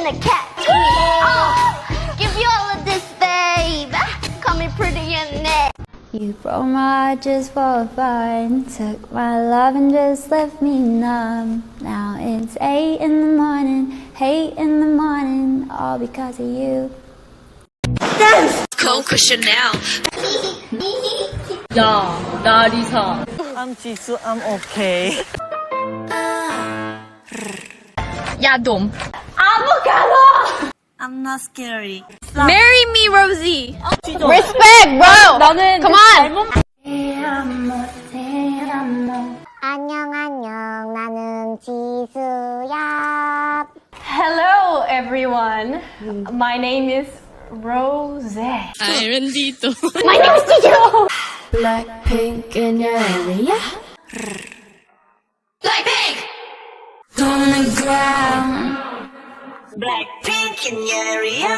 a cat to me. Oh, give you all of this, babe. Call me pretty and net. You broke my heart just for fun. Took my love and just left me numb. Now it's 8 in the morning, 8 in the morning, all because of you. Coco Chanel. 야, 나 리사. I'm Jisoo, I'm okay. 야돔. I'm not scary. Marry me, Rosie. Respect, bro. 나는 come on. 안녕, 안녕. 나는 지수야. Hello, everyone. My name is Rosé. Bendito. My name is Gigi. Blackpink in your area. Blackpink. On the ground. Blackpink in your area.